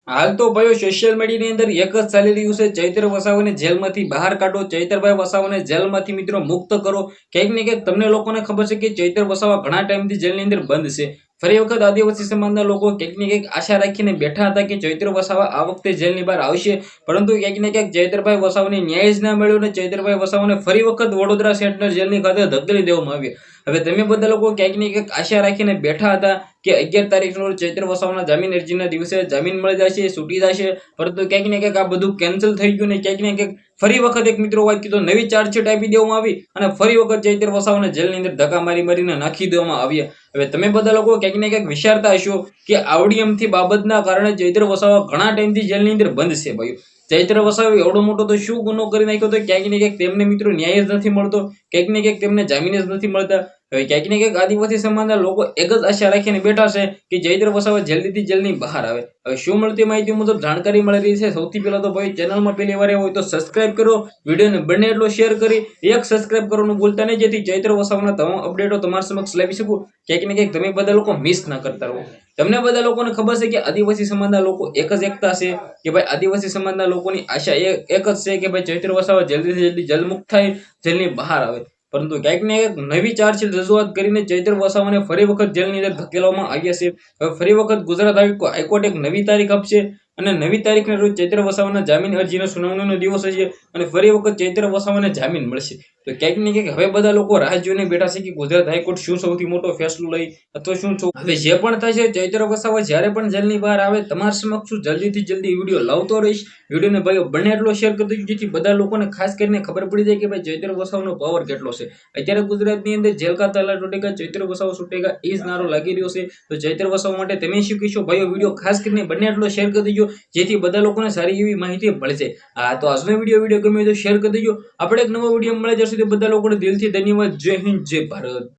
હાલ તો ભાઈઓ સોશિયલ મીડિયાની અંદર એક જ ચાલી રહ્યું છે, ચૈત્ર વસાવાને જેલમાંથી બહાર કાઢો, ચૈતરભાઈ વસાવાને જેલમાંથી મિત્રો મુક્ત કરો. ક્યાંક ને ક્યાંક તમને લોકોને ખબર છે કે ચૈત્ર વસાવા ઘણા ટાઈમથી જેલની અંદર બંધ છે. ફરી વખત આદિવાસી સમાજના લોકો ક્યાંક ને ક્યાંક આશા રાખીને બેઠા હતા કે ચૈત્ર વસાવા આ વખતે જેલની બહાર આવશે, પરંતુ ક્યાંક ને ક્યાંક ચૈતરભાઈ વસાવાને ન્યાય જ ના મળ્યો ને ચૈતરભાઈ વસાવાને ફરી વખત વડોદરા સેન્ટ્રલ જેલની ખાતે ધકેલી દેવામાં આવ્યા. હવે તમે બધા લોકો ક્યાંક ને ક્યાંક આશા રાખીને બેઠા હતા કે 11 તારીખનો ચૈત્ર વસાવાના જામીન અરજીના દિવસે જામીન મળી જશે, છૂટી જશે, પરંતુ ક્યાંક ને ક્યાંક આ બધું કેન્સલ થઈ ગયું ને ક્યાંક ને ક્યાંક ફરી વખત એક મિત્રો વાત કીધો નવી ચાર્જશીટ આપી દેવામાં આવી અને ફરી વખત ચૈત્ર વસાવાને જેલની અંદર ધક્કા મારીને નાખી દેવામાં આવ્યા. હવે તમે બધા લોકો ક્યાંક ને ક્યાંક વિચારતા હશો કે આવડી અમથી બાબતના કારણે ચૈત્ર વસાવા ઘણા ટાઈમથી જેલની અંદર બંધ છે. ભાઈ ચૈત્ર વસાવે એવડો મોટો તો શું ગુનો કરી નાખ્યો તો ક્યાંક ને ક્યાંક તેમને મિત્રો ન્યાય જ નથી મળતો, ક્યાંક ને ક્યાંક તેમને જામીન જ નથી મળતા. હવે ક્યાંક ને ક્યાંક આદિવાસી સમાજના લોકો એક જ આશા રાખીને બેઠા છે કે ચૈત્ર વસાવા જલ્દીથી જલ્દી બહાર આવે. હવે શું મળતી માહિતી મુજબ જાણકારી મળી રહી છે. સૌથી પહેલા તો ભાઈ ચેનલમાં પહેલી વાર હોય તો સબસ્ક્રાઇબ કરો, વિડીયોને બને એટલો શેર કરી એક સબસ્ક્રાઇબ કરવાનું ભૂલતા નહીં, જેથી ચૈત્ર વસાવાના તમામ અપડેટો તમારા સમક્ષ લાવી શકું. ક્યાંક ને ક્યાંક તમે બધા લોકો મિસ ના કરતા રહો. તમને બધા લોકોને ખબર છે કે આદિવાસી સમાજના લોકો એક જ એકતા છે કે ભાઈ આદિવાસી સમાજના લોકોની આશા એક જ છે કે ભાઈ ચૈત્ર વસાવા જલ્દીથી જલ્દી જેલ મુક્ત થાય, જેલની બહાર આવે. પરંતુ ક્યાંક ને ક્યાંક નવી ચાર્જશીટ રજૂઆત કરીને ચૈત્ર વસાવાને ફરી વખત જેલની અંદર ધકેલવામાં આવ્યા છે. હવે ફરી વખત ગુજરાત હાઈકોર્ટ એક નવી તારીખ આપશે અને નવી તારીખના રોજ ચૈત્ર વસાવાના જામીન અરજીનો સુનાવણીનો દિવસ હશે અને ફરી વખત ચૈત્ર વસાવાને જામીન મળશે. તો ક્યાંક ને ક્યાંક હવે બધા લોકો રાહ જોઈને બેઠા છે કે ગુજરાત હાઈકોર્ટ શું સૌથી મોટો ફેસલો લઈ અથવા શું હવે જે પણ થશે ચૈત્ર વસાવા જ્યારે પણ જેલની બહાર આવે તમારા સમક્ષ જલ્દીથી જલ્દી વિડીયો લાવતો રહીશ. વિડીયોને ભાઈઓ બને એટલો શેર કરી દેજો, જેથી બધા લોકોને ખાસ કરીને ખબર પડી જાય કે ભાઈ ચૈત્ર વસાવાનો પાવર કેટલો છે. અત્યારે ગુજરાતની અંદર જેલ કા તાલા તૂટેગા, ચૈત્ર વસાવા છૂટેગા એ જ નારો લાગી રહ્યો છે. તો ચૈત્ર વસાવા માટે તમે શું કહેશો ભાઈઓ? વિડીયો ખાસ કરીને બને એટલો શેર કરી દેજો, જેથી બધા લોકોને સારી એવી માહિતી મળી જાય. હા, તો આજનો વિડીયો ગમે તો શેર કરી દેજો. આપણે એક નવો વિડીયો મળે ત્યાં સુધી બધા લોકોને દિલથી ધન્યવાદ. જય હિન્દ, જય ભારત.